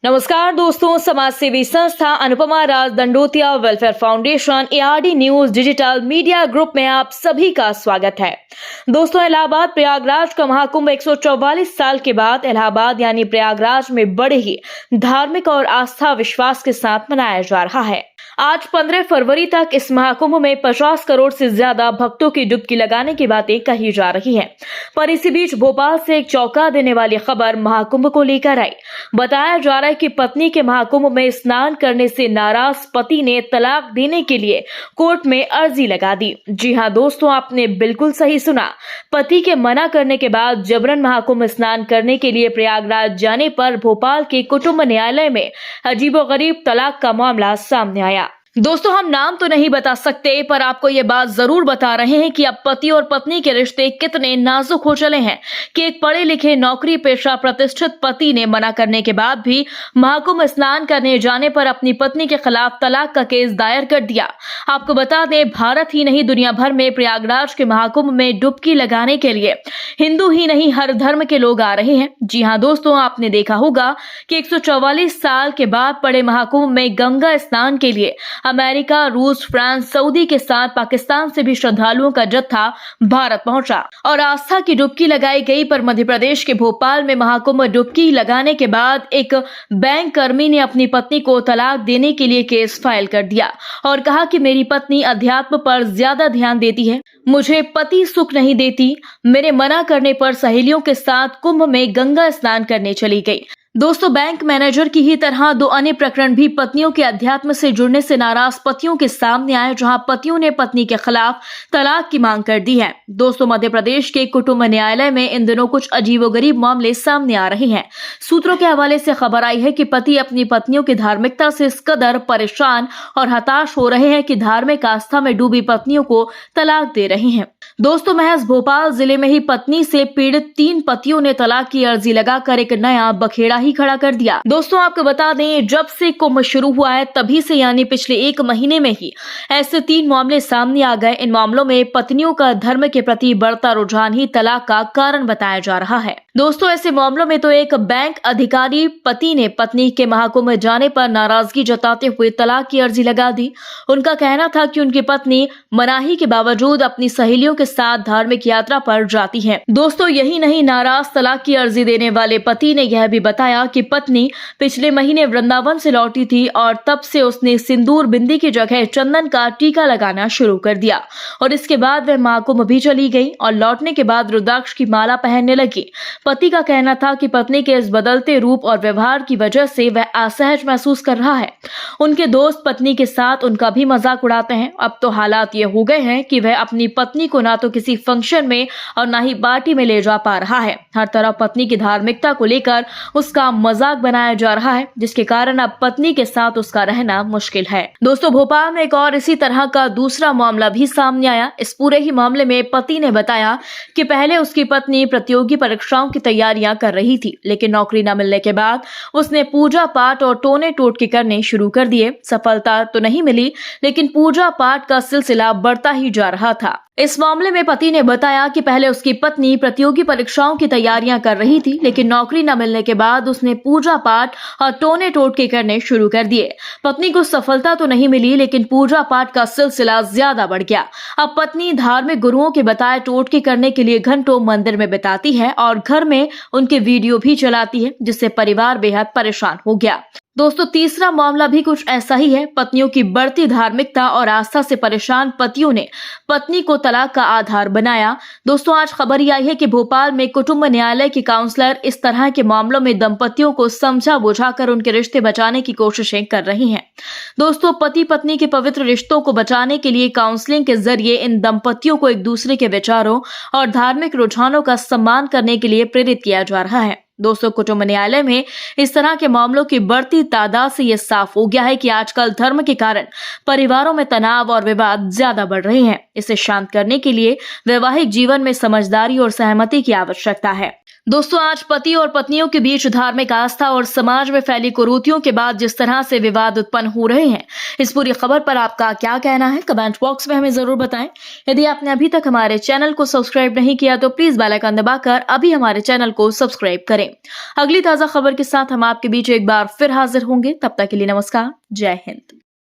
नमस्कार दोस्तों, समाज सेवी संस्था Anupama Raj Dandotiya welfare foundation ARD news digital media group में आप सभी का स्वागत है। दोस्तों, इलाहाबाद प्रयागराज का महाकुंभ 144 साल के बाद इलाहाबाद यानी प्रयागराज में बड़े ही धार्मिक और आस्था विश्वास के साथ मनाया जा रहा है। आज 15 फरवरी तक इस महाकुंभ में 50 करोड़ से ज्यादा भक्तों की डुबकी लगाने की बातें कही जा रही हैं। पर इसी बीच भोपाल से एक चौंका देने वाली खबर महाकुंभ को लेकर आई। बताया जा रहा है कि पत्नी के महाकुंभ में स्नान करने से नाराज पति ने तलाक देने के लिए कोर्ट में अर्जी लगा दी। जी हां दोस्तों, आपने बिल्कुल सही सुना। पति के मना करने के बाद जबरन महाकुंभ स्नान करने के लिए प्रयागराज जाने पर भोपाल के कुटुंब न्यायालय में अजीबोगरीब तलाक का मामला सामने आया। दोस्तों, हम नाम तो नहीं बता सकते, पर आपको ये बात जरूर बता रहे हैं कि अब पति और पत्नी के रिश्ते कितने नाजुक हो चले हैं कि एक पढ़े लिखे नौकरी पेशा प्रतिष्ठित पति ने मना करने के बाद भी महाकुंभ स्नान करने जाने पर अपनी पत्नी के खिलाफ तलाक का केस दायर कर दिया। आपको बता दें, भारत ही नहीं दुनिया भर में प्रयागराज के महाकुंभ में डुबकी लगाने के लिए हिंदू ही नहीं हर धर्म के लोग आ रहे हैं। जी हाँ दोस्तों, आपने देखा होगा कि 144 साल के बाद पड़े महाकुंभ में गंगा स्नान के लिए अमेरिका, रूस, फ्रांस, सऊदी के साथ पाकिस्तान से भी श्रद्धालुओं का जत्था भारत पहुंचा और आस्था की डुबकी लगाई गई। पर मध्य प्रदेश के भोपाल में महाकुंभ डुबकी लगाने के बाद एक बैंक कर्मी ने अपनी पत्नी को तलाक देने के लिए केस फाइल कर दिया और कहा कि मेरी पत्नी अध्यात्म पर ज्यादा ध्यान देती है, मुझे पति सुख नहीं देती। मेरे मना करने पर सहेलियों के साथ कुंभ में गंगा स्नान करने चली गई। दोस्तों, बैंक मैनेजर की ही तरह दो अन्य प्रकरण भी पत्नियों के अध्यात्म से जुड़ने से नाराज पतियों के सामने आए, जहां पतियों ने पत्नी के खिलाफ तलाक की मांग कर दी है। दोस्तों, मध्य प्रदेश के कुटुंब न्यायालय में इन दिनों कुछ अजीबोगरीब मामले सामने आ रहे हैं। सूत्रों के हवाले से खबर आई है कि पति अपनी पत्नियों की धार्मिकता से इस कदर परेशान और हताश हो रहे हैं कि धार्मिक आस्था में डूबी पत्नियों को तलाक दे रहे हैं। दोस्तों, महज भोपाल जिले में ही पत्नी से पीड़ित 3 पतियों ने तलाक की अर्जी लगाकर एक नया बखेड़ा ही खड़ा कर दिया। दोस्तों, आपको बता दें, जब से कुंभ शुरू हुआ है तभी से यानी पिछले 1 महीने में ही ऐसे 3 मामले सामने आ गए। इन मामलों में पत्नियों का धर्म के प्रति बढ़ता रुझान ही तलाक का कारण बताया जा रहा है। दोस्तों, ऐसे मामलों में तो एक बैंक अधिकारी पति ने पत्नी के महाकुंभ जाने पर नाराजगी जताते हुए तलाक की अर्जी लगा दी। उनका कहना था कि उनकी पत्नी मनाही के बावजूद अपनी सहेलियों के साथ धार्मिक यात्रा पर जाती है। दोस्तों, यही नहीं, नाराज तलाक की अर्जी देने वाले पति ने यह भी बताया कि पत्नी पिछले महीने वृंदावन से लौटी थी और तब से उसने सिंदूर बिंदी की जगह चंदन का टीका लगाना शुरू कर दिया और इसके बाद वह महाकुंभ भी चली गई और लौटने के बाद रुद्राक्ष की माला पहनने लगी। पति का कहना था कि पत्नी के इस बदलते रूप और व्यवहार की वजह से वह असहज महसूस कर रहा है। उनके दोस्त पत्नी के साथ उनका भी मजाक उड़ाते हैं। अब तो हालात ये हो गए हैं कि वह अपनी पत्नी को ना तो किसी फंक्शन में और ना ही पार्टी में ले जा पा रहा है। हर तरफ पत्नी की धार्मिकता को लेकर उसका मजाक बनाया जा रहा है, जिसके कारण अब पत्नी के साथ उसका रहना मुश्किल है। दोस्तों, भोपाल में एक और इसी तरह का दूसरा मामला भी सामने आया। इस पूरे ही मामले में पति ने बताया कि पहले उसकी पत्नी प्रतियोगी परीक्षाओं की तैयारियां कर रही थी, लेकिन नौकरी न मिलने के बाद उसने पूजा पाठ और टोने टोटके करने शुरू कर दिए। सफलता तो नहीं मिली, लेकिन पूजा पाठ का सिलसिला बढ़ता ही जा रहा था। इस मामले में पति ने बताया कि पहले उसकी पत्नी प्रतियोगी परीक्षाओं की तैयारियां कर रही थी, लेकिन नौकरी न मिलने के बाद उसने पूजा पाठ और टोने टोटके करने शुरू कर दिए। पत्नी को सफलता तो नहीं मिली, लेकिन पूजा पाठ का सिलसिला ज्यादा बढ़ गया। अब पत्नी धार्मिक गुरुओं के बताए टोटके करने के लिए घंटों मंदिर में बिताती है और घर में उनके वीडियो भी चलाती है, जिससे परिवार बेहद परेशान हो गया। दोस्तों, तीसरा मामला भी कुछ ऐसा ही है। पत्नियों की बढ़ती धार्मिकता और आस्था से परेशान पतियों ने पत्नी को तलाक का आधार बनाया। दोस्तों, आज खबर ये आई है कि भोपाल में कुटुंब न्यायालय की काउंसलर इस तरह के मामलों में दंपतियों को समझा बुझाकर उनके रिश्ते बचाने की कोशिशें कर रही हैं। दोस्तों, पति पत्नी के पवित्र रिश्तों को बचाने के लिए काउंसलिंग के जरिए इन दंपतियों को एक दूसरे के विचारों और धार्मिक रुझानों का सम्मान करने के लिए प्रेरित किया जा रहा है। दोस्तों, कुटुंब न्यायालय में इस तरह के मामलों की बढ़ती तादाद से यह साफ हो गया है कि आजकल धर्म के कारण परिवारों में तनाव और विवाद ज्यादा बढ़ रहे हैं। इसे शांत करने के लिए वैवाहिक जीवन में समझदारी और सहमति की आवश्यकता है। दोस्तों, आज पति और पत्नियों के बीच धार्मिक आस्था और समाज में फैली कुरीतियों के बाद जिस तरह से विवाद उत्पन्न हो रहे हैं, इस पूरी खबर पर आपका क्या कहना है? कमेंट बॉक्स में हमें जरूर बताएं। यदि आपने अभी तक हमारे चैनल को सब्सक्राइब नहीं किया तो प्लीज बेल आइकन दबाकर अभी हमारे चैनल को सब्सक्राइब करें। अगली ताजा खबर के साथ हम आपके बीच एक बार फिर हाजिर होंगे। तब तक के लिए नमस्कार, जय हिंद।